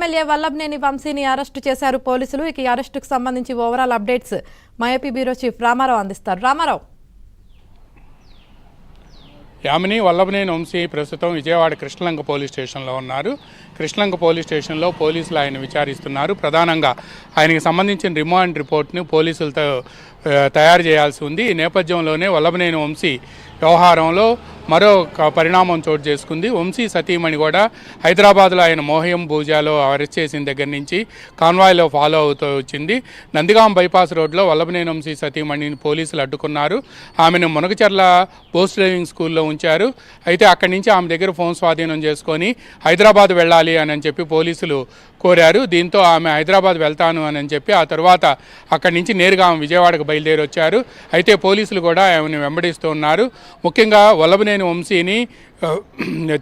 MLA Vallabhaneni వంశీని arrest చేశారు పోలీసులు. ఇక ఈ అరెస్టుకు సంబంధించి overall updates My AP bureau chief Ramarao అందిస్తారు. రామారావు. యామిని వల్లభనేని వంశీ ప్రస్తుతం విజయవాడ కృష్ణలంక పోలీస్ స్టేషన్లో ఉన్నారు. కృష్ణలంక పోలీస్ స్టేషన్లో పోలీసులు ఆయన విచారిస్తున్నారు. ప్రధానంగా ఆయనకి సంబంధించిన రిమాండ్ రిపోర్ట్ని పోలీసులతో తయారు చేయాల్సి ఉంది. ఈ నేపథ్యంలోనే వల్లభనేని వంశీ వ్యవహారంలో మరో పరిణామం చోటు చేసుకుంది. వంశీ సతీమణి కూడా హైదరాబాద్లో ఆయన మోహయం భూజాలో అరెస్ట్ చేసిన దగ్గర నుంచి కాన్వాయ్లో ఫాలో అవుతూ వచ్చింది. నందిగాం బైపాస్ రోడ్లో వల్లభనేని వంశీ సతీమణిని పోలీసులు అడ్డుకున్నారు. ఆమెను మునగచర్ల పోస్ట్ డ్రైవింగ్ స్కూల్లో ఉంచారు. అయితే అక్కడి నుంచి ఆమె దగ్గర ఫోన్ స్వాధీనం చేసుకొని హైదరాబాద్ వెళ్ళాలి అని చెప్పి పోలీసులు కోరారు. దీంతో ఆమె హైదరాబాద్ వెళ్తాను అని చెప్పి ఆ తర్వాత అక్కడి నుంచి నేరుగా ఆమె విజయవాడకు బయలుదేరి వచ్చారు. అయితే పోలీసులు కూడా ఆమెను వెంబడిస్తూ ఉన్నారు. ముఖ్యంగా వల్లభనేని వంశీని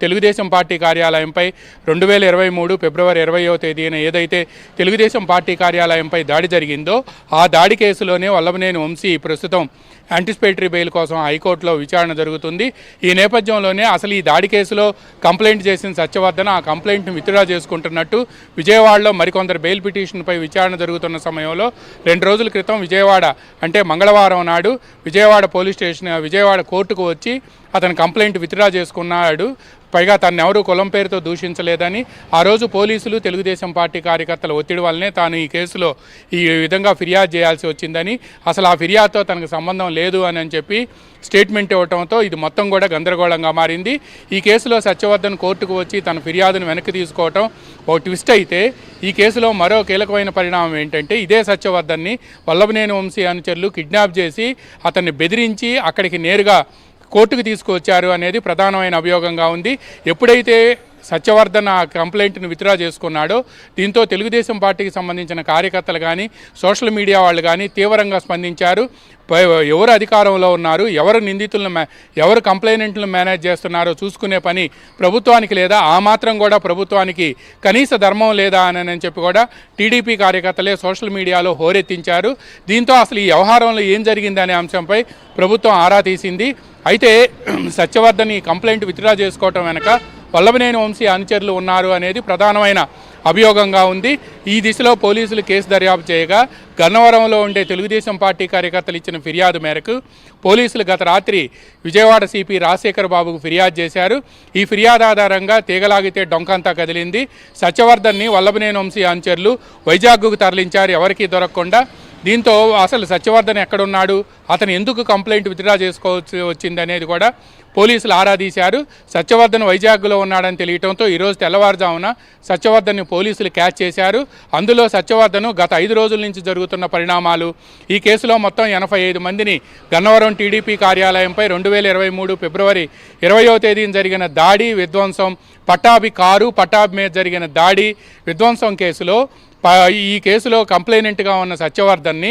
తెలుగుదేశం పార్టీ కార్యాలయంపై 2023 ఫిబ్రవరి 20వ తేదీన ఏదైతే తెలుగుదేశం పార్టీ కార్యాలయంపై దాడి జరిగిందో ఆ దాడి కేసులోనే వల్లభనేని వంశీ ప్రస్తుతం యాంటిసిపేటరీ బెయిల్ కోసం హైకోర్టులో విచారణ జరుగుతుంది. ఈ నేపథ్యంలోనే అసలు ఈ దాడి కేసులో కంప్లైంట్ చేసిన సత్యవర్ధన్ ఆ కంప్లైంట్ను విత్డ్రా చేసుకుంటున్నట్టు విజయవాడలో మరికొందరు బెయిల్ పిటిషన్పై విచారణ జరుగుతున్న సమయంలో 2 రోజుల క్రితం విజయవాడ అంటే మంగళవారం నాడు విజయవాడ కోర్టుకు వచ్చి అతను కంప్లైంట్ విత్డ్రా చేసుకున్నాడు. పైగా తను ఎవరు కులం పేరుతో దూషించలేదని ఆ రోజు పోలీసులు తెలుగుదేశం పార్టీ కార్యకర్తల ఒత్తిడి వల్లనే తాను ఈ కేసులో ఈ విధంగా ఫిర్యాదు చేయాల్సి వచ్చిందని, అసలు ఆ ఫిర్యాదుతో తనకు సంబంధం లేదు అని చెప్పి స్టేట్మెంట్ ఇవ్వడంతో ఇది మొత్తం కూడా గందరగోళంగా మారింది. ఈ కేసులో సత్యవర్ధన్ కోర్టుకు వచ్చి తన ఫిర్యాదును వెనక్కి తీసుకోవటం ఒక ట్విస్ట్ అయితే, ఈ కేసులో మరో కీలకమైన పరిణామం ఏంటంటే ఇదే సత్యవర్ధన్ని వల్లభనేని వంశీ అనుచరులు కిడ్నాప్ చేసి అతన్ని బెదిరించి అక్కడికి నేరుగా కోర్టుకు తీసుకువచ్చారు అనేది ప్రధానమైన అభియోగంగా ఉంది. ఎప్పుడైతే సత్యవర్ధన్ ఆ కంప్లైంట్ను విత్డ్రా చేసుకున్నాడో దీంతో తెలుగుదేశం పార్టీకి సంబంధించిన కార్యకర్తలు కానీ సోషల్ మీడియా వాళ్ళు కానీ తీవ్రంగా స్పందించారు. ఎవరు అధికారంలో ఉన్నారు, ఎవరు కంప్లైనెంట్లను మేనేజ్ చేస్తున్నారో చూసుకునే పని ప్రభుత్వానికి లేదా, ఆ మాత్రం కూడా ప్రభుత్వానికి కనీస ధర్మం లేదా అని చెప్పి కూడా టీడీపీ కార్యకర్తలే సోషల్ మీడియాలో హోరెత్తించారు. దీంతో అసలు ఈ వ్యవహారంలో ఏం జరిగిందనే అంశంపై ప్రభుత్వం ఆరా తీసింది. అయితే సత్యవర్ధన్ ఈ కంప్లైంట్ విత్డ్రా చేసుకోవటం వెనక వల్లభనేని వంశీ అనుచరులు ఉన్నారు అనేది ప్రధానమైన అభియోగంగా ఉంది. ఈ దిశలో పోలీసులు కేసు దర్యాప్తు చేయగా గన్నవరంలో ఉండే తెలుగుదేశం పార్టీ కార్యకర్తలు ఇచ్చిన ఫిర్యాదు మేరకు పోలీసులు గత రాత్రి విజయవాడ సిపి రాజశేఖర్ బాబుకు ఫిర్యాదు చేశారు. ఈ ఫిర్యాదు ఆధారంగా తీగలాగితే డొంకంతా కదిలింది. సత్యవర్ధన్ని వల్లభనేని వంశీ అనుచరులు వైజాగ్కు తరలించారు ఎవరికీ దొరకకుండా. దీంతో అసలు సత్యవర్ధన్ ఎక్కడున్నాడు, అతను ఎందుకు కంప్లైంట్ విత్డ్రా చేసుకోవచ్చు వచ్చింది అనేది కూడా పోలీసులు ఆరా తీశారు. సత్యవర్ధన్ వైజాగ్లో ఉన్నాడని తెలియటంతో ఈరోజు తెల్లవారుజామున సత్యవర్ధన్ని పోలీసులు క్యాచ్ చేశారు. అందులో సత్యవర్ధన్ గత 5 రోజుల నుంచి జరుగుతున్న పరిణామాలు, ఈ కేసులో మొత్తం 85 మందిని గన్నవరం టీడీపీ కార్యాలయంపై 2023 ఫిబ్రవరి 20వ తేదీన జరిగిన దాడి విధ్వంసం, పట్టాభి మీద జరిగిన దాడి విధ్వంసం కేసులో ఈ కేసులో కంప్లైనెంట్గా ఉన్న సత్యవర్ధన్ని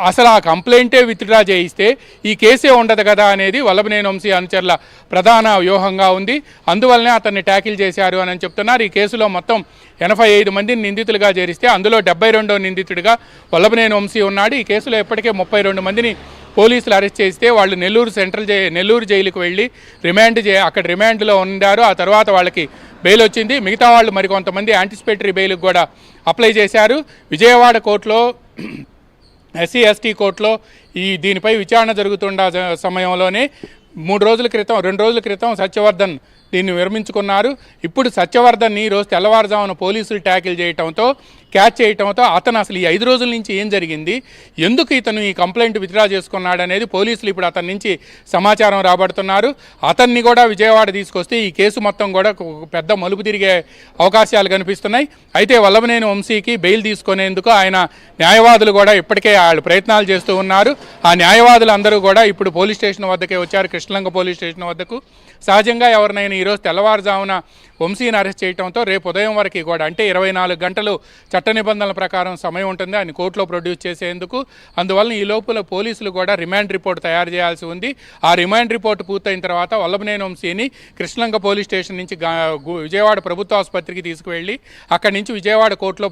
అసలు ఆ కంప్లైంటే విత్డ్రా చేయిస్తే ఈ కేసే ఉండదు కదా అనేది వల్లభనేని వంశీ అనుచరుల ప్రధాన వ్యూహంగా ఉంది. అందువల్లనే అతన్ని ట్యాకిల్ చేశారు అని చెప్తున్నారు. ఈ కేసులో మొత్తం 85 మందిని నిందితులుగా చేరిస్తే అందులో 72వ నిందితుడిగా వల్లభనేని వంశీ ఉన్నాడు. ఈ కేసులో ఇప్పటికే 32 మందిని పోలీసులు అరెస్ట్ చేస్తే వాళ్ళు నెల్లూరు జైలుకు వెళ్ళి అక్కడ రిమాండ్లో ఉన్నారు. ఆ తర్వాత వాళ్ళకి బెయిల్ వచ్చింది. మిగతా వాళ్ళు మరికొంతమంది యాంటిసిపేటరీ బెయిల్కి కూడా అప్లై చేశారు. విజయవాడ కోర్టులో ఎస్సీ ఎస్టీ కోర్టులో దీనిపై విచారణ జరుగుతున్న సమయంలోనే 2 రోజుల క్రితం సత్యవర్ధన్ దీన్ని విరమించుకున్నారు. ఇప్పుడు సత్యవర్ధన్ని ఈరోజు తెల్లవారుజామున పోలీసులు క్యాచ్ చేయటంతో అతను అసలు ఈ 5 రోజుల నుంచి ఏం జరిగింది, ఎందుకు ఇతను ఈ కంప్లైంట్ విత్డ్రా చేసుకున్నాడు అనేది పోలీసులు ఇప్పుడు అతని నుంచి సమాచారం రాబడుతున్నారు. అతన్ని కూడా విజయవాడ తీసుకొస్తే ఈ కేసు మొత్తం కూడా పెద్ద మలుపు తిరిగే అవకాశాలు కనిపిస్తున్నాయి. అయితే వల్లభనేని వంశీకి బెయిల్ తీసుకునేందుకు ఆయన న్యాయవాదులు కూడా ఇప్పటికే వాళ్ళు ప్రయత్నాలు చేస్తూ ఉన్నారు. ఆ న్యాయవాదులు అందరూ కూడా ఇప్పుడు పోలీస్ స్టేషన్ వద్దకే వచ్చారు, కృష్ణలంక పోలీస్ స్టేషన్ వద్దకు. సహజంగా ఎవరినైనా ఈరోజు తెల్లవారుజామున వంశీని అరెస్ట్ చేయడంతో రేపు ఉదయం వరకు కూడా అంటే 24 గంటలు చట్ట నిబంధనల ప్రకారం సమయం ఉంటుంది ఆయన కోర్టులో ప్రొడ్యూస్ చేసేందుకు. అందువల్ల ఈ లోపల పోలీసులు కూడా రిమాండ్ రిపోర్ట్ తయారు చేయాల్సి ఉంది. ఆ రిమాండ్ రిపోర్ట్ పూర్తయిన తర్వాత వల్లభనేని వంశీని కృష్ణలంక పోలీస్ స్టేషన్ నుంచి విజయవాడ ప్రభుత్వ ఆసుపత్రికి తీసుకువెళ్ళి అక్కడి నుంచి విజయవాడ కోర్టులో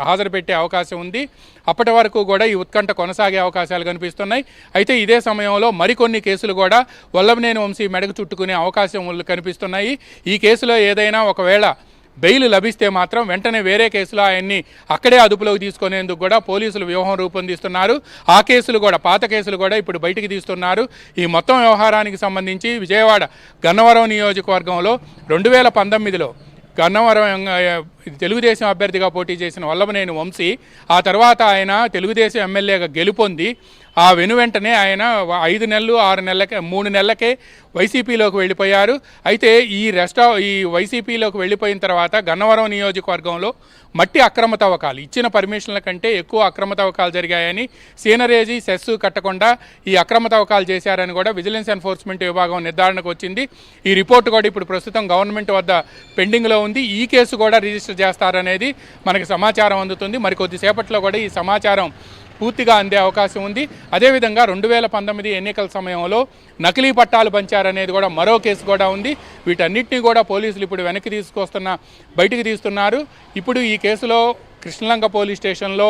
హాజరు పెట్టే అవకాశం ఉంది. అప్పటి వరకు కూడా ఈ ఉత్కంఠ కొనసాగే అవకాశాలు కనిపిస్తున్నాయి. అయితే ఇదే సమయంలో మరికొన్ని కేసులు కూడా వల్లభనేని వంశీ మెడకు చుట్టుకునే అవకాశం కనిపిస్తున్నాయి. ఈ కేసులో ఏదైనా ఒకవేళ బెయిల్ లభిస్తే మాత్రం వెంటనే వేరే కేసులో ఆయన్ని అక్కడే అదుపులోకి తీసుకునేందుకు కూడా పోలీసులు వ్యూహం రూపొందిస్తున్నారు. ఆ కేసులు కూడా, పాత కేసులు కూడా ఇప్పుడు బయటికి తీస్తున్నారు. ఈ మొత్తం వ్యవహారానికి సంబంధించి విజయవాడ గన్నవరం నియోజకవర్గంలో 2019లో గన్నవరం తెలుగుదేశం అభ్యర్థిగా పోటీ చేసిన వల్లభనేని వంశీ ఆ తర్వాత ఆయన తెలుగుదేశం ఎమ్మెల్యేగా గెలుపొంది ఆ వెనువెంటనే ఆయన 5 నెలలు 6 నెలలకే 3 నెలలకే వైసీపీలోకి వెళ్ళిపోయారు. అయితే ఈ వైసీపీలోకి వెళ్ళిపోయిన తర్వాత గన్నవరం నియోజకవర్గంలో మట్టి అక్రమ తవ్వకాలు, ఇచ్చిన పర్మిషన్ల కంటే ఎక్కువ అక్రమ తవ్వకాలు జరిగాయని, సీనరేజీ సెస్ కట్టకుండా ఈ అక్రమ తవ్వకాలు చేశారని కూడా విజిలెన్స్ ఎన్ఫోర్స్మెంట్ విభాగం నిర్ధారణకు వచ్చింది. ఈ రిపోర్టు కూడా ఇప్పుడు ప్రస్తుతం గవర్నమెంట్ వద్ద పెండింగ్లో ఉంది. ఈ కేసు కూడా రిజిస్టర్ చేస్తారనేది మనకి సమాచారం అందుతుంది. మరి కొద్దిసేపట్లో కూడా ఈ సమాచారం పూర్తిగా అందే అవకాశం ఉంది. అదేవిధంగా 2019 ఎన్నికల సమయంలో నకిలీ పట్టాలు పంచారనేది కూడా మరో కేసు కూడా ఉంది. వీటన్నిటినీ కూడా పోలీసులు ఇప్పుడు బయటికి తీస్తున్నారు. ఇప్పుడు ఈ కేసులో కృష్ణలంక పోలీస్ స్టేషన్లో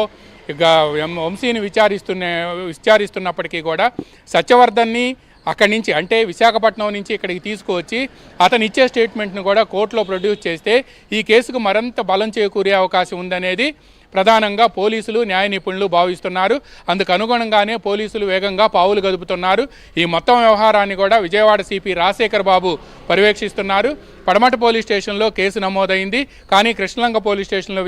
వంశీని విచారిస్తున్నప్పటికీ కూడా సత్యవర్ధన్ని అక్కడి నుంచి, అంటే విశాఖపట్నం నుంచి ఇక్కడికి తీసుకువచ్చి అతను ఇచ్చే స్టేట్మెంట్ను కూడా కోర్టులో ప్రొడ్యూస్ చేస్తే ఈ కేసుకు మరింత బలం చేకూరే అవకాశం ఉందనేది ప్రధానంగా పోలీసులు, న్యాయ నిపుణులు భావిస్తున్నారు. అందుకు అనుగుణంగానే పోలీసులు వేగంగా పావులు గదుపుతున్నారు. ఈ మొత్తం వ్యవహారాన్ని కూడా విజయవాడ సిపి రాజశేఖర్ బాబు పర్యవేక్షిస్తున్నారు. పడమట పోలీస్ స్టేషన్లో కేసు నమోదైంది. కానీ కృష్ణలంక పోలీస్ స్టేషన్లో